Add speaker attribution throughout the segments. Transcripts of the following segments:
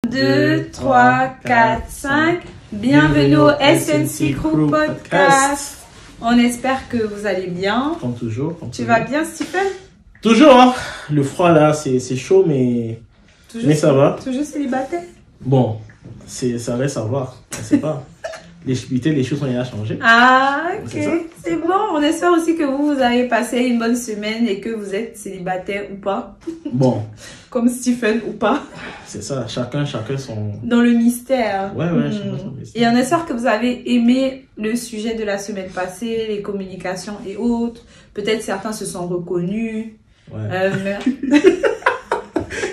Speaker 1: 2, 3, 4, 5. Bienvenue au SNC Crew Podcast. On espère que vous allez bien.
Speaker 2: Comme toujours.
Speaker 1: Tu vas bien, Stephen?
Speaker 2: Toujours, hein. Le froid là, c'est chaud, mais ça va.
Speaker 1: Toujours célibataire?
Speaker 2: Bon, ça reste à voir. On sait pas. Les choses ont déjà changé.
Speaker 1: Ah, ok. C'est bon. On espère aussi que vous avez passé une bonne semaine et que vous êtes célibataire ou pas.
Speaker 2: Bon.
Speaker 1: Comme Stephen ou pas.
Speaker 2: C'est ça. Chacun son...
Speaker 1: Dans le mystère.
Speaker 2: Ouais, chacun son mystère.
Speaker 1: Et on espère que vous avez aimé le sujet de la semaine passée, les communications et autres. Peut-être certains se sont reconnus.
Speaker 2: Ouais.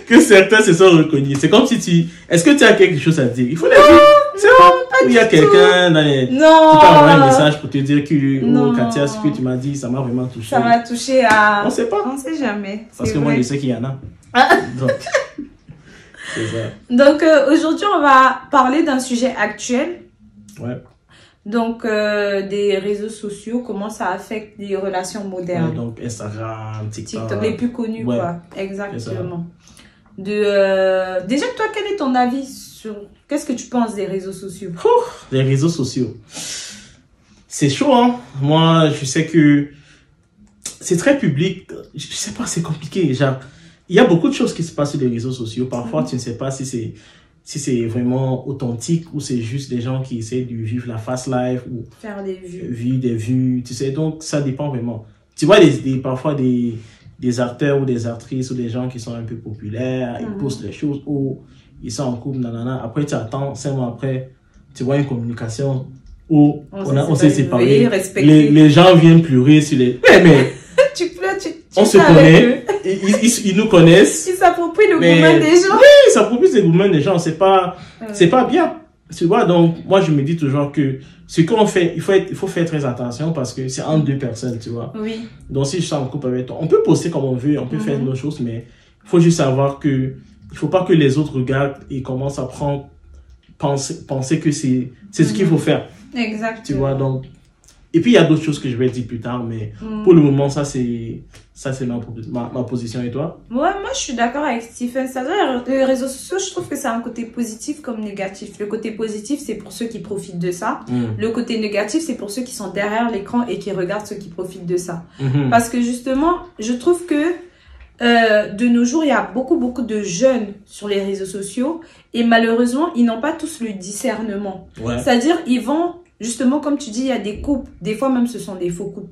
Speaker 2: Que certains se sont reconnus. C'est comme si tu... Est-ce que tu as quelque chose à dire? Il faut le dire. C'est bon. Il y a quelqu'un dans les...
Speaker 1: Non.
Speaker 2: Qui t'a envoyé un message pour te dire que... Oh, Katia, ce que tu m'as dit, ça m'a vraiment touché.
Speaker 1: Ça m'a touché à...
Speaker 2: On sait pas.
Speaker 1: On sait jamais.
Speaker 2: Parce que moi, je sais qu'il y en a. Donc, c'est ça.
Speaker 1: Donc, aujourd'hui, on va parler d'un sujet actuel.
Speaker 2: Ouais.
Speaker 1: Donc, des réseaux sociaux, comment ça affecte les relations modernes.
Speaker 2: Ouais, donc, Instagram, TikTok.
Speaker 1: Les plus connus,
Speaker 2: ouais.
Speaker 1: quoi. Exactement. Déjà, toi, quel est ton avis sur... Qu'est-ce que tu penses des réseaux sociaux?
Speaker 2: Les réseaux sociaux. C'est chaud, hein. Moi, je sais que c'est très public. Je sais pas, c'est compliqué. Genre, il y a beaucoup de choses qui se passent sur les réseaux sociaux. Parfois, tu ne sais pas si c'est vraiment authentique ou c'est juste des gens qui essaient de vivre la fast life ou
Speaker 1: faire des vues.
Speaker 2: Vivre des vues, tu sais. Donc, ça dépend vraiment. Tu vois, parfois des acteurs ou des actrices ou des gens qui sont un peu populaires, ils postent des choses où ils sont en couple, nanana. Après, tu attends, 5 mois après, tu vois une communication où on s'est séparés. Les gens viennent pleurer sur les... Mais
Speaker 1: tu pleures,
Speaker 2: on se connaît, ils nous connaissent.
Speaker 1: Ils s'approprient le gourmand des gens.
Speaker 2: Oui, ils s'approprient le gourmand des gens, c'est pas bien. Tu vois, donc, moi, je me dis toujours que ce qu'on fait, il faut faire très attention parce que c'est entre deux personnes, tu vois.
Speaker 1: Oui.
Speaker 2: Donc, si je suis en couple avec toi, on peut poster comme on veut, on peut faire nos choses, mais il faut juste savoir que il faut pas que les autres regardent et commencent à penser que c'est ce qu'il faut faire.
Speaker 1: Exactement.
Speaker 2: Tu vois, donc. Et puis, il y a d'autres choses que je vais dire plus tard, mais pour le moment, ça, c'est ma position. Et toi?
Speaker 1: Ouais, moi, je suis d'accord avec Stephen. C'est-à-dire, les réseaux sociaux, je trouve que c'est un côté positif comme négatif. Le côté positif, c'est pour ceux qui profitent de ça. Le côté négatif, c'est pour ceux qui sont derrière l'écran et qui regardent ceux qui profitent de ça. Parce que justement, je trouve que de nos jours, il y a beaucoup de jeunes sur les réseaux sociaux et malheureusement, ils n'ont pas tous le discernement.
Speaker 2: Ouais.
Speaker 1: C'est-à-dire, ils vont... Justement, comme tu dis, il y a des couples, des fois même ce sont des faux couples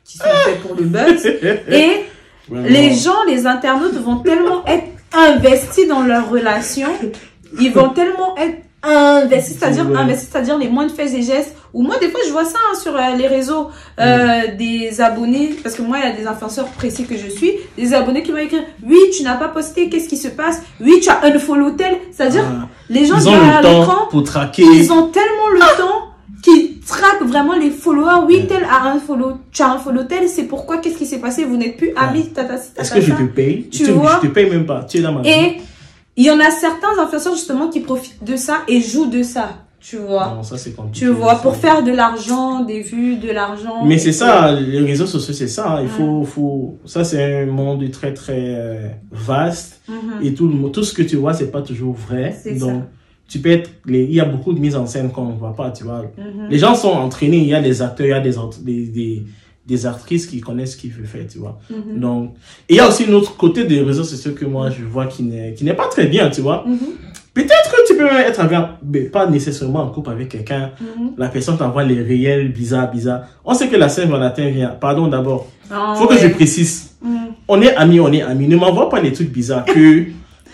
Speaker 1: qui sont faits pour le buzz. Et les gens, les internautes vont tellement être investis dans leur relation, ils vont tellement être investis, c'est-à-dire les moindres faits et gestes. Ou moi, des fois, je vois ça sur les réseaux des abonnés, parce que moi, il y a des influenceurs précis que je suis, des abonnés qui vont écrire « Oui, tu n'as pas posté, qu'est-ce qui se passe? Oui, tu as unfollow tel. » C'est-à-dire, les gens derrière l'écran,
Speaker 2: pour traquer.
Speaker 1: Ils ont tellement le temps qui traque vraiment les followers. Oui, tel a un follow, tu as un follow tel, c'est pourquoi, qu'est-ce qui s'est passé, vous n'êtes plus amis,
Speaker 2: Est-ce que je te paye?
Speaker 1: Tu vois?
Speaker 2: Je te paye même pas, tu es dans ma vie.
Speaker 1: Et il y en a certains influenceurs justement qui profitent de ça et jouent de ça, tu vois.
Speaker 2: Non, ça c'est compliqué.
Speaker 1: Tu vois, pour faire de l'argent, des vues, de l'argent.
Speaker 2: Mais c'est ça, les réseaux sociaux, c'est ça. Hein. Ça c'est un monde très vaste et tout ce que tu vois, c'est pas toujours vrai. Donc, ça. Tu peux être, il y a beaucoup de mises en scène qu'on ne voit pas, tu vois. Les gens sont entraînés, il y a des acteurs, il y a des actrices qui connaissent ce qu'il faut faire, tu vois. Donc, et il y a aussi un autre côté des réseaux sociaux que moi je vois qui n'est pas très bien, tu vois. Peut-être que tu peux même être pas nécessairement en couple avec quelqu'un. La personne t'envoie les réels bizarres. On sait que la Saint-Valentin vient. Pardon d'abord. Faut que je précise. On est amis. Ne m'envoie pas les trucs bizarres que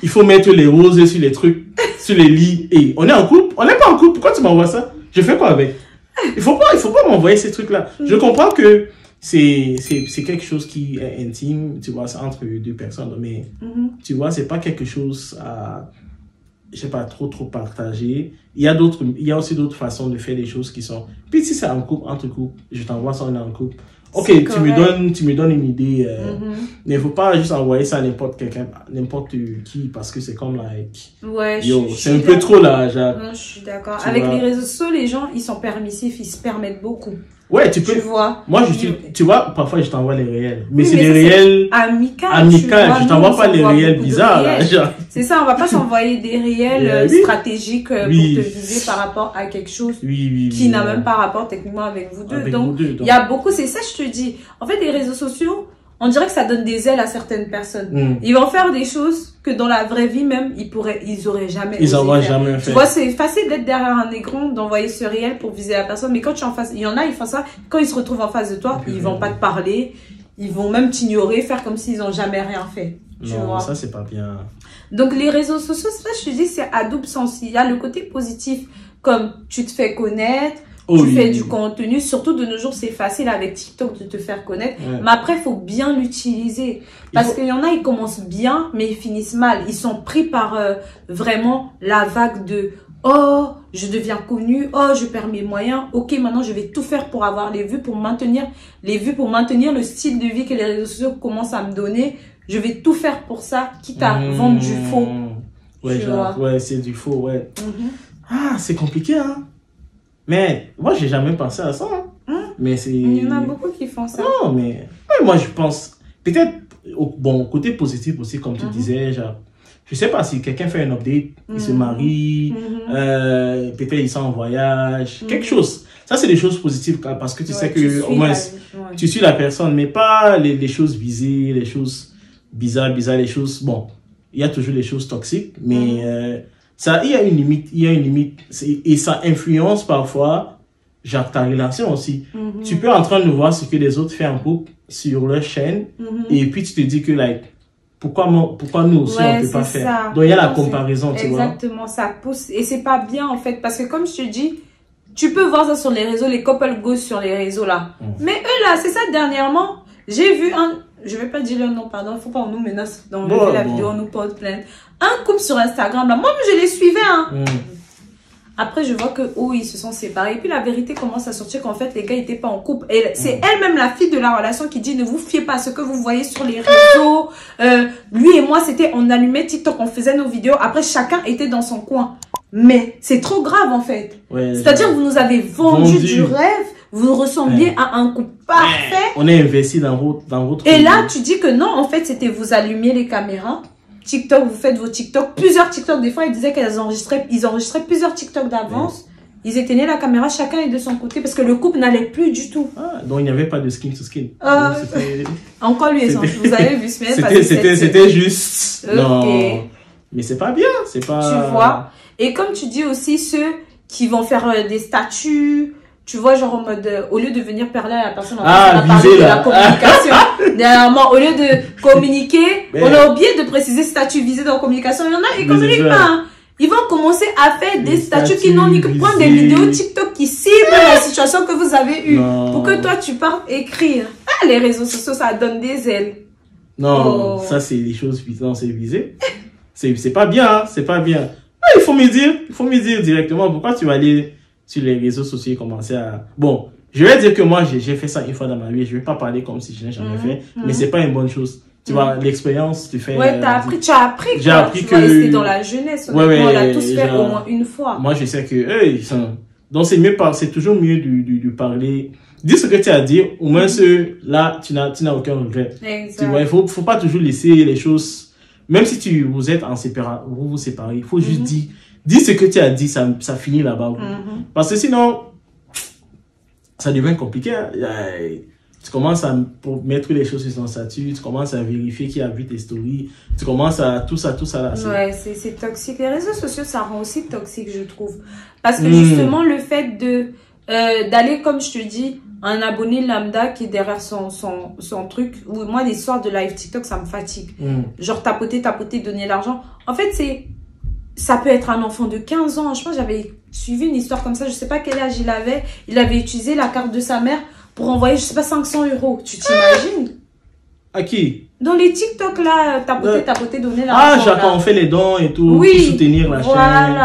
Speaker 2: il faut mettre les roses sur les trucs. Sur les lits, et on est en couple, on n'est pas en couple, pourquoi tu m'envoies ça? Je fais quoi avec? Il faut pas m'envoyer ces trucs-là. Je comprends que c'est quelque chose qui est intime, tu vois, c'est entre deux personnes, mais tu vois, c'est pas quelque chose à, je sais pas, trop partager. Il y a aussi d'autres façons de faire des choses qui sont, puis si c'est en couple, entre couples, je t'envoie ça, on est en couple. Ok, tu me donnes une idée, mais il faut pas juste envoyer ça à n'importe qui, parce que c'est comme like,
Speaker 1: ouais,
Speaker 2: c'est un peu trop là, genre.
Speaker 1: Non, je suis d'accord. Avec les réseaux sociaux, les gens, ils sont permissifs, ils se permettent beaucoup.
Speaker 2: Ouais, tu peux.
Speaker 1: Tu vois.
Speaker 2: Moi, tu vois, parfois, je t'envoie les réels. Mais c'est des réels
Speaker 1: amicales.
Speaker 2: Je t'envoie pas les réels bizarres, là.
Speaker 1: C'est ça, on va pas s'envoyer des réels stratégiques pour te viser par rapport à quelque chose qui n'a même pas rapport techniquement avec vous deux. Donc, il y a beaucoup, c'est ça, je te dis. En fait, les réseaux sociaux, on dirait que ça donne des ailes à certaines personnes. Ils vont faire des choses que dans la vraie vie même, ils auraient jamais
Speaker 2: jamais fait.
Speaker 1: Tu vois, c'est facile d'être derrière un écran, d'envoyer ce réel pour viser la personne. Mais quand tu es en face, il y en a, ils font ça. Quand ils se retrouvent en face de toi, ils vont pas te parler. Ils vont même t'ignorer, faire comme s'ils ont jamais rien fait.
Speaker 2: Non, ça, c'est pas bien.
Speaker 1: Donc, les réseaux sociaux, ça, je te dis, c'est à double sens. Il y a le côté positif, comme tu te fais connaître, tu fais du contenu. Surtout de nos jours, c'est facile avec TikTok de te faire connaître. Mais après, il faut bien l'utiliser. Parce qu'il y en a, ils commencent bien, mais ils finissent mal. Ils sont pris par vraiment la vague de « Oh, je deviens connu. Oh, je perds mes moyens. Ok, maintenant, je vais tout faire pour avoir les vues, pour maintenir le style de vie que les réseaux sociaux commencent à me donner. Je vais tout faire pour ça, quitte à vendre du faux. »
Speaker 2: Ouais, c'est du faux, ouais. Ah, c'est compliqué, hein. Mais moi, j'ai jamais pensé à ça. Mais c'est...
Speaker 1: Il y en a beaucoup qui font ça.
Speaker 2: Non, mais moi, je pense... Peut-être, bon, côté positif aussi, comme tu disais, genre, je sais pas si quelqu'un fait un update, il se marie, peut-être il s'en en voyage, quelque chose. Ça, c'est des choses positives parce que tu sais que au moins, tu suis la personne, mais pas les choses visées, les choses bizarres, les choses... Bon, il y a toujours les choses toxiques, mais... ça, il y a une limite, et ça influence parfois, genre, ta relation aussi. Tu peux en train de voir ce que les autres font en couple sur leur chaîne, et puis tu te dis que, like, pourquoi nous aussi on peut pas faire? Donc, il y a la comparaison, tu vois.
Speaker 1: Exactement, ça pousse, et c'est pas bien, en fait, parce que comme je te dis, tu peux voir ça sur les réseaux, les couple goes sur les réseaux, là. Mais eux, là, c'est ça, dernièrement, j'ai vu je vais pas dire le nom, pardon, il faut pas qu'on nous menace d'enlever la vidéo, on nous porte plainte. Un couple sur Instagram, là, moi je les suivais, hein. Après, je vois que, ils se sont séparés. Et puis, la vérité commence à sortir qu'en fait, les gars n'étaient pas en couple. Et c'est elle-même, la fille de la relation, qui dit, ne vous fiez pas à ce que vous voyez sur les réseaux. Lui et moi, on allumait TikTok, on faisait nos vidéos. Après, chacun était dans son coin. Mais c'est trop grave, en fait. C'est-à-dire, vous nous avez vendu du rêve. Vous ressembliez à un couple parfait.
Speaker 2: On est investi dans votre
Speaker 1: Et là, tu dis que non, en fait, c'était vous allumiez les caméras. TikTok, vous faites vos TikTok. Plusieurs TikTok, des fois, ils disaient qu'ils enregistraient plusieurs TikTok d'avance. Ils éteignaient la caméra, chacun est de son côté, parce que le couple n'allait plus du tout.
Speaker 2: Donc il n'y avait pas de skin to skin.
Speaker 1: Encore liaison. Vous avez vu ce mail.
Speaker 2: C'était juste. Non. Mais c'est pas bien. C'est pas.
Speaker 1: Tu vois. Et comme tu dis aussi, ceux qui vont faire des statuts. Tu vois, genre en mode, au lieu de venir parler à la personne, on va parler de la communication. Dernièrement, au lieu de communiquer, on a oublié de préciser statut visé dans la communication. Il y en a, ils ne communiquent pas. Hein. Ils vont commencer à faire des statuts qui n'ont ni que prendre des vidéos TikTok qui ciblent la situation que vous avez eue. Pour que toi, tu partes écrire. Ah, les réseaux sociaux, ça donne des ailes.
Speaker 2: Non, ça, c'est des choses visées. C'est pas bien, hein, c'est pas bien. Ah, il faut me dire directement pourquoi tu vas aller sur les réseaux sociaux et commencer à... Bon, je vais dire que moi, j'ai fait ça une fois dans ma vie. Je vais pas parler comme si je n'ai jamais fait. Mais c'est pas une bonne chose. Tu vois, l'expérience, tu fais...
Speaker 1: Ouais, tu as appris
Speaker 2: j'ai appris que...
Speaker 1: C'était dans la jeunesse. On l'a tous fait au moins une fois.
Speaker 2: Moi, je sais que eux, ils sont... Donc, c'est toujours mieux de parler... Dis ce que tu as dit. Au moins, là, tu n'as aucun regret.
Speaker 1: Exact.
Speaker 2: Tu vois, il faut pas toujours laisser les choses... Même si vous êtes en séparation, vous séparez, il faut juste dire... Dis ce que tu as dit, ça finit là-bas. Parce que sinon, ça devient compliqué. Hein. Tu commences à mettre les choses sur ton statut, tu commences à vérifier qui a vu tes stories, tu commences à tout ça là.
Speaker 1: Ouais, c'est toxique. Les réseaux sociaux, ça rend aussi toxique, je trouve. Parce que justement, le fait d'aller, comme je te dis, un abonné lambda qui est derrière son truc, ou moi, l'histoire de live TikTok, ça me fatigue. Genre, tapoter, donner l'argent. En fait, ça peut être un enfant de 15 ans. Je pense que j'avais suivi une histoire comme ça. Je sais pas quel âge il avait. Il avait utilisé la carte de sa mère pour envoyer, je sais pas, 500 €. Tu t'imagines?
Speaker 2: À qui?
Speaker 1: Dans les TikTok, là, tapoter, donner l'argent.
Speaker 2: Ah, genre quand on fait les dons et tout, pour soutenir la chaîne.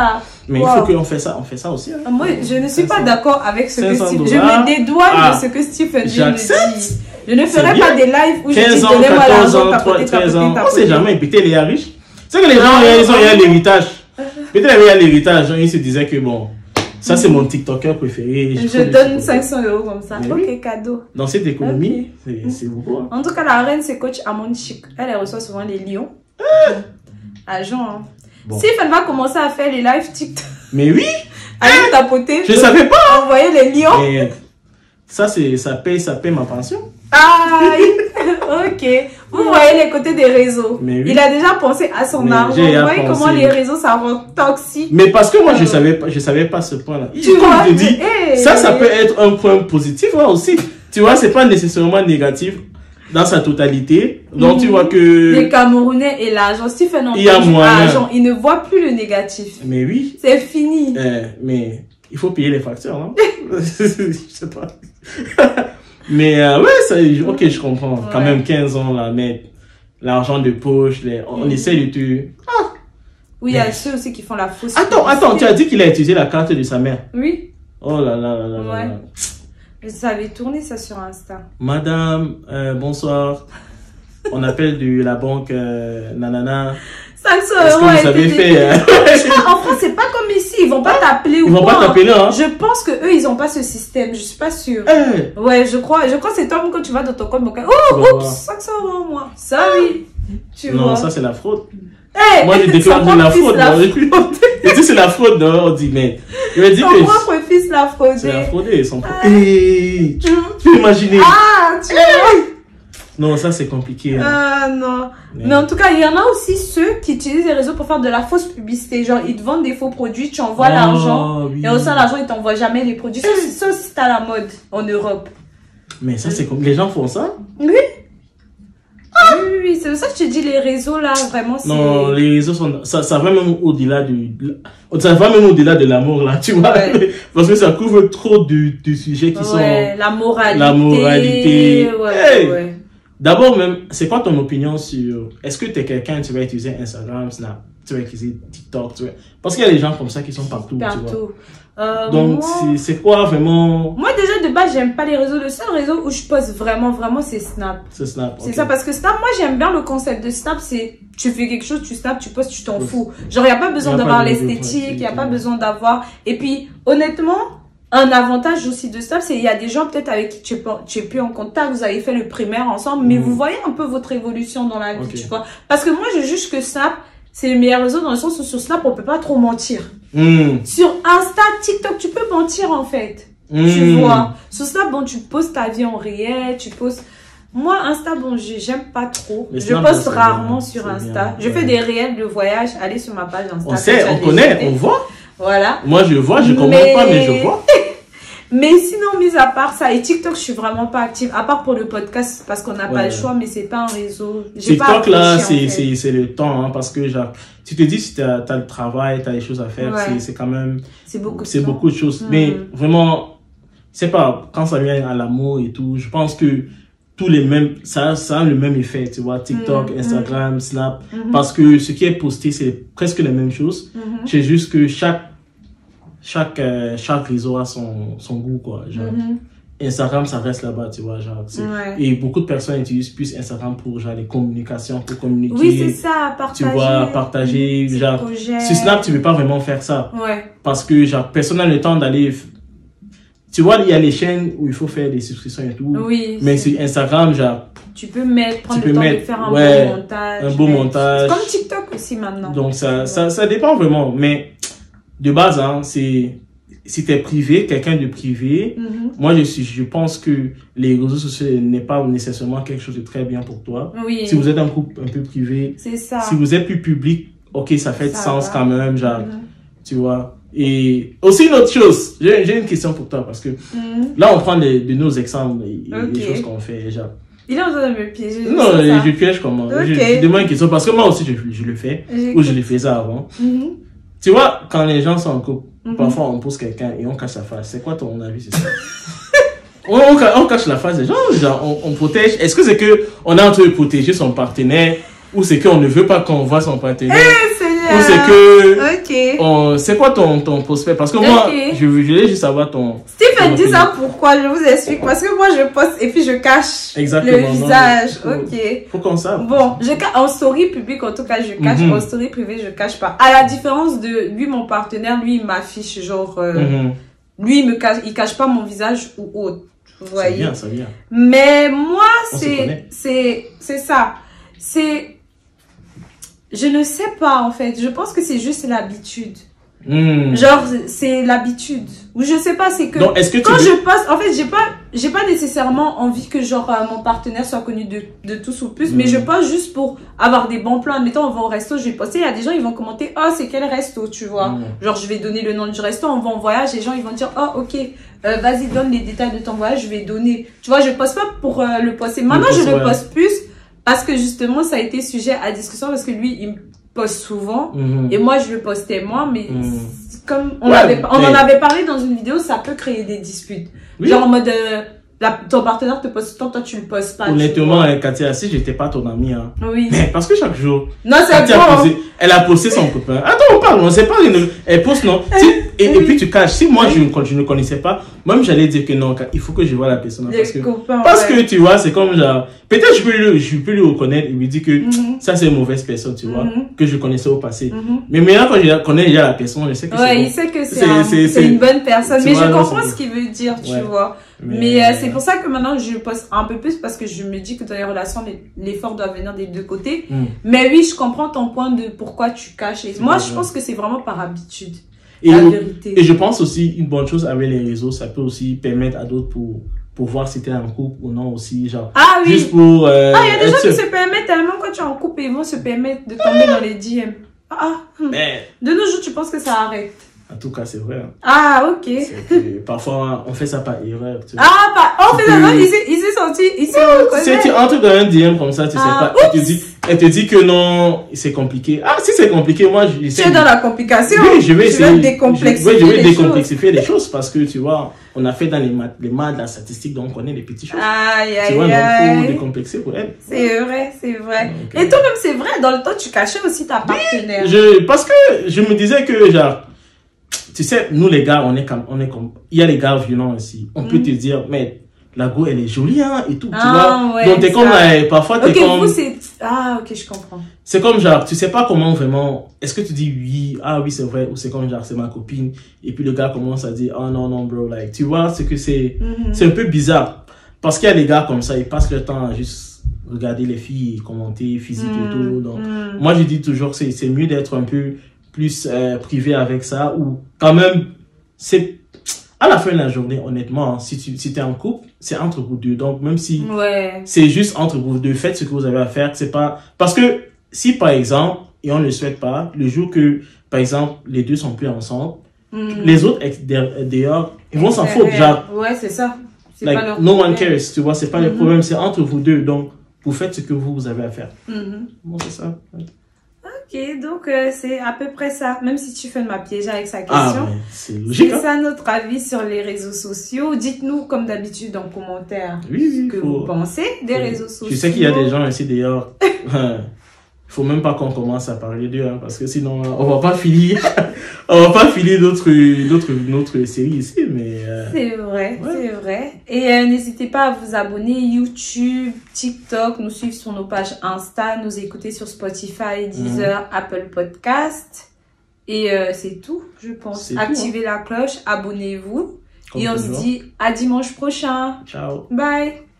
Speaker 2: Mais il faut qu'on fait ça. On fait ça aussi. Hein.
Speaker 1: Moi, je ne suis pas d'accord avec ce que Steve... Je me dédouane de ce que Stephen me dit. Je ne ferai pas des lives où je dis, donnez-moi l'argent, tapoter.
Speaker 2: 13 ans. On sait jamais. Peut-être les riches. C'est que les gens, ils ont l'héritage. Peut-être qu'il y a l'héritage, ils se disaient que bon, Ça, c'est mon TikToker préféré.
Speaker 1: Je donne 500 € comme ça.
Speaker 2: Mais
Speaker 1: ok,
Speaker 2: oui.
Speaker 1: cadeau.
Speaker 2: Dans cette économie, c'est beaucoup. Hein.
Speaker 1: En tout cas, la reine, c'est coach Amon Chic. Elle reçoit souvent les lions. Agent, hein.
Speaker 2: Bon.
Speaker 1: Si elle va commencer à faire les lives TikTok.
Speaker 2: Mais oui!
Speaker 1: Allez tapoter.
Speaker 2: Je savais pas!
Speaker 1: Envoyer les lions.
Speaker 2: Mais ça paye ma pension.
Speaker 1: Aïe! Ok. Vous voyez les côtés des réseaux.
Speaker 2: Mais oui.
Speaker 1: Il a déjà pensé à son argent. Vous voyez comment les réseaux, ça rend toxique.
Speaker 2: Mais parce que moi, je savais pas ce point-là.
Speaker 1: Tu vois,
Speaker 2: je te dis, ça peut être un point positif hein, aussi. Tu vois, c'est pas nécessairement négatif dans sa totalité. Donc, tu vois que...
Speaker 1: Les Camerounais et l'argent, Stephen
Speaker 2: il y a moyen.
Speaker 1: L'argent, il ne voit plus le négatif.
Speaker 2: Mais oui.
Speaker 1: C'est fini.
Speaker 2: Mais il faut payer les factures, non? Je sais pas. Mais ouais, ok, je comprends. Quand même 15 ans, là, mais l'argent de poche, on essaie de te... Ah.
Speaker 1: Oui, il y a ceux aussi qui font la fausse.
Speaker 2: Attends, tu as dit qu'il a utilisé la carte de sa mère.
Speaker 1: Oui.
Speaker 2: Oh là là là là là.
Speaker 1: Ça avait tourné ça sur Insta.
Speaker 2: Madame, bonsoir. On appelle de la banque nanana.
Speaker 1: 500
Speaker 2: Est-ce que vous avez fait
Speaker 1: En France, c'est pas comme ici. Ils vont pas t'appeler ou
Speaker 2: quoi. Ils vont pas t'appeler, hein.
Speaker 1: Je pense que eux, ils ont pas ce système. Je suis pas sûre. Ouais, je crois que c'est toi quand tu vas dans ton compte bancaire. Oh, oups, 500 € moi. Ça oui.
Speaker 2: Non, ça c'est la fraude.
Speaker 1: Moi,
Speaker 2: je déclare de la fraude. Et tu c'est la fraude, non? On dit, mais. Il m'a dit que.
Speaker 1: Son propre fils l'a fraudé.
Speaker 2: C'est la fraudé, son propre. Tu peux imaginer.
Speaker 1: Ah, tu vois.
Speaker 2: Non, ça c'est compliqué. Hein.
Speaker 1: Ah non. Mais en tout cas, il y en a aussi ceux qui utilisent les réseaux pour faire de la fausse publicité. Genre, ils te vendent des faux produits, tu envoies l'argent. Oui. Et au sein de l'argent, ils t'envoient jamais les produits. Ça aussi, c'est à la mode en Europe.
Speaker 2: Mais ça, c'est comme. Les gens font ça?
Speaker 1: Oui. Oui, c'est pour ça que je te dis, les réseaux là, vraiment, c'est...
Speaker 2: Non, les réseaux sont... Ça va même au-delà ça va même au-delà de l'amour, là, tu vois. Parce que ça couvre trop de sujets qui sont...
Speaker 1: La moralité.
Speaker 2: La moralité.
Speaker 1: Ouais.
Speaker 2: D'abord même, c'est quoi ton opinion sur... Est-ce que tu es quelqu'un, tu vas utiliser Instagram, Snap, tu vas utiliser TikTok, parce qu'il y a des gens comme ça qui sont partout, tu vois. Donc, c'est quoi vraiment...
Speaker 1: Moi, déjà, de base, j'aime pas les réseaux. Le seul réseau où je poste vraiment, c'est Snap.
Speaker 2: C'est Snap,
Speaker 1: C'est ça, parce que Snap, moi, j'aime bien le concept de Snap, c'est tu fais quelque chose, tu snaps, tu postes, tu t'en fous. Genre, il n'y a pas besoin d'avoir l'esthétique, il n'y a pas besoin d'avoir... Et puis, honnêtement, un avantage aussi de Snap, c'est qu'il y a des gens peut-être avec qui tu es plus en contact, vous avez fait le primaire ensemble, mais vous voyez un peu votre évolution dans la vie, tu vois. Parce que moi, je juge que Snap, c'est le meilleur réseau dans le sens où sur Snap, on peut pas trop mentir. Sur Insta, TikTok, tu peux mentir en fait. Tu vois. Sur Snap, bon, tu postes ta vie en réel, tu postes... Moi, Insta, bon, j'aime pas trop. Je poste rarement sur Insta. Je fais des réels de voyage. Allez sur ma page Insta.
Speaker 2: On sait, on connaît, on voit.
Speaker 1: Voilà.
Speaker 2: Moi, je vois, je comprends pas, mais je vois.
Speaker 1: Mais sinon, mis à part ça, et TikTok, je suis vraiment pas active. À part pour le podcast, parce qu'on n'a pas le choix, mais c'est pas un réseau.
Speaker 2: TikTok, là, c'est le temps, hein, parce que, genre, tu te dis, si tu as le travail, tu as des choses à faire, c'est quand même... C'est beaucoup de choses. Mais vraiment, c'est pas, quand ça vient à l'amour et tout, je pense que tous les mêmes, ça a le même effet, tu vois, TikTok, Instagram, Snap, parce que ce qui est posté, c'est presque les mêmes choses. C'est juste que chaque réseau a son goût, quoi. Genre, Instagram, ça reste là-bas, tu vois. Genre, et beaucoup de personnes utilisent plus Instagram pour genre, les communications, pour communiquer.
Speaker 1: Oui, c'est ça, partager.
Speaker 2: Tu vois, partager. Genre, sur Snap, tu ne peux pas vraiment faire ça. Parce que genre, personne n'a le temps d'aller... Tu vois, il y a les chaînes où il faut faire des subscriptions et tout. Oui. Mais sur Instagram, genre...
Speaker 1: Tu peux prendre le temps de faire un beau montage.
Speaker 2: Un beau montage.
Speaker 1: C'est comme TikTok aussi maintenant.
Speaker 2: Donc, ça dépend vraiment. Mais de base, hein, si t'es privé, quelqu'un de privé, moi, je pense que les réseaux sociaux n'est pas nécessairement quelque chose de très bien pour toi. Oui. Si vous êtes un groupe un peu privé. C'est ça. Si vous êtes plus public, ok, ça fait sens quand même, genre, tu vois. Et aussi une autre chose, j'ai une question pour toi parce que là on prend de nos exemples et des choses qu'on fait genre.
Speaker 1: Il est en train de me piéger.
Speaker 2: Non, je piège comment. Je demande une question parce que moi aussi je le fais ou je le faisais avant. Tu vois, quand les gens sont en couple, parfois on pose quelqu'un et on cache sa face. C'est quoi ton avis sur ça? on cache la face des gens, genre on protège. Est-ce que c'est que on est en train de protéger son partenaire ou c'est qu'on ne veut pas qu'on voit son partenaire? Ou c'est que...
Speaker 1: Ok.
Speaker 2: C'est quoi ton prospect? Parce que moi, je voulais juste savoir ton...
Speaker 1: Stephen dit ça pourquoi? Je vous explique. Parce que moi, je poste et puis je cache le visage. Ok.
Speaker 2: Faut qu'on sache.
Speaker 1: Bon, en story publique, en tout cas, je cache. En story privée, je cache pas. À la différence de lui, mon partenaire, lui, il m'affiche genre... Lui, il cache pas mon visage ou autre. Vous voyez?
Speaker 2: C'est bien, c'est bien.
Speaker 1: Mais moi, c'est ça. Je ne sais pas, en fait. Je pense que c'est juste l'habitude. Genre, c'est l'habitude. Ou je sais pas, c'est que...
Speaker 2: Donc, est-ce que
Speaker 1: quand je poste, en fait, j'ai pas nécessairement envie que, genre, mon partenaire soit connu de tous ou plus, mais je poste juste pour avoir des bons plans. Admettons, on va au resto, je vais poster, il y a des gens, ils vont commenter, oh, c'est quel resto, tu vois. Genre, je vais donner le nom du resto, on va en voyage, les gens, ils vont dire, oh, ok, vas-y, donne les détails de ton voyage, je vais donner. Tu vois, je poste pas pour le poster. Maintenant, je le poste plus parce que, justement, ça a été sujet à discussion parce que lui, il me poste souvent et moi je le postais moins, mais comme on en avait parlé dans une vidéo, ça peut créer des disputes. Genre en mode ton partenaire te poste tant, toi tu le postes pas.
Speaker 2: Honnêtement, Katia, si j'étais pas ton amie, hein.
Speaker 1: Oui.
Speaker 2: Mais parce que chaque jour,
Speaker 1: non, c'est bon.
Speaker 2: Elle a posté son copain. Attends, on parle, on sait pas. Elle poste non. Et puis tu caches. Si moi je ne connaissais pas, même j'allais dire que non, il faut que je vois la personne. Parce que tu vois, c'est comme genre, peut-être je peux lui reconnaître et lui dire que ça c'est une mauvaise personne, tu vois, que je connaissais au passé. Mais maintenant quand je connais déjà la personne, je sais que
Speaker 1: il sait que c'est une bonne personne. Mais je comprends ce qu'il veut dire, tu vois. Mais c'est pour ça que maintenant je poste un peu plus parce que je me dis que dans les relations, l'effort doit venir des deux côtés. Mais oui, je comprends ton point de pourquoi tu caches. Moi, je pense que c'est vraiment par habitude.
Speaker 2: Et je pense aussi, une bonne chose avec les réseaux, ça peut aussi permettre à d'autres pour voir si t'es en couple ou non aussi, genre.
Speaker 1: Ah oui.
Speaker 2: Juste pour...
Speaker 1: il y a des gens qui se permettent, tellement quand tu es en couple, ils vont se permettre de tomber dans les DM. De nos jours, tu penses que ça arrête?
Speaker 2: En tout cas, c'est vrai.
Speaker 1: Ah, ok.
Speaker 2: Parfois, on fait ça par erreur. Tu vois.
Speaker 1: On fait ça, il s'est sorti, il s'est reconnu.
Speaker 2: Tu entres dans un DM comme ça, tu sais pas. Elle te dit que non, c'est compliqué. Ah, si c'est compliqué, moi, je
Speaker 1: Tu es dans la complication.
Speaker 2: Oui, je vais essayer.
Speaker 1: Décomplexifier
Speaker 2: décomplexifier les choses parce que, tu vois, on a fait dans les maths, la statistique, donc on connaît les petites choses. Tu vois, donc il faut décomplexer pour elle.
Speaker 1: C'est vrai, c'est vrai. Et toi-même, c'est vrai, dans le temps, tu cachais aussi ta partenaire.
Speaker 2: Parce que je me disais que, genre, tu sais, nous les gars, on est comme, il y a les gars violents aussi. On peut te dire, mais la go, elle est jolie, hein, et tout, tu vois.
Speaker 1: Ouais,
Speaker 2: donc t'es comme, parfois t'es comme.
Speaker 1: Vous, c'est, ok, je comprends.
Speaker 2: C'est comme genre, tu sais pas comment vraiment, est-ce que tu dis oui, oui, c'est vrai, ou c'est comme genre, c'est ma copine, et puis le gars commence à dire, oh non, bro, like, tu vois, c'est que c'est un peu bizarre. Parce qu'il y a des gars comme ça, ils passent leur temps à juste regarder les filles, commenter physique et tout. Donc, moi, je dis toujours, c'est mieux d'être un peu plus privé avec ça, ou quand même, c'est à la fin de la journée, honnêtement, si t'es en couple, c'est entre vous deux. Donc, même si c'est juste entre vous deux, faites ce que vous avez à faire, c'est pas... Parce que si, par exemple, et on ne le souhaite pas, le jour que, par exemple, les deux sont plus ensemble, les autres d'ailleurs, ils vont s'en foutre, genre...
Speaker 1: Ouais, c'est ça.
Speaker 2: Like, pas leur no one cares, tu vois, c'est pas le problème, c'est entre vous deux. Donc, vous faites ce que vous avez à faire. Bon, c'est ça.
Speaker 1: Ok, donc c'est à peu près ça. Même si tu fais de ma piège avec sa question.
Speaker 2: C'est logique.
Speaker 1: C'est ça notre avis sur les réseaux sociaux. Dites-nous comme d'habitude en commentaire ce que vous pensez des réseaux sociaux.
Speaker 2: Je sais qu'il y a des gens ici d'ailleurs. Il faut même pas qu'on commence à parler d'eux, hein, parce que sinon on va pas finir. On va pas finir notre série ici, mais.
Speaker 1: C'est vrai, c'est vrai. Et n'hésitez pas à vous abonner YouTube, TikTok, nous suivre sur nos pages Insta, nous écouter sur Spotify, Deezer, Apple Podcast. Et c'est tout, je pense. Activez la cloche, abonnez-vous. Et on se dit à dimanche prochain.
Speaker 2: Ciao.
Speaker 1: Bye.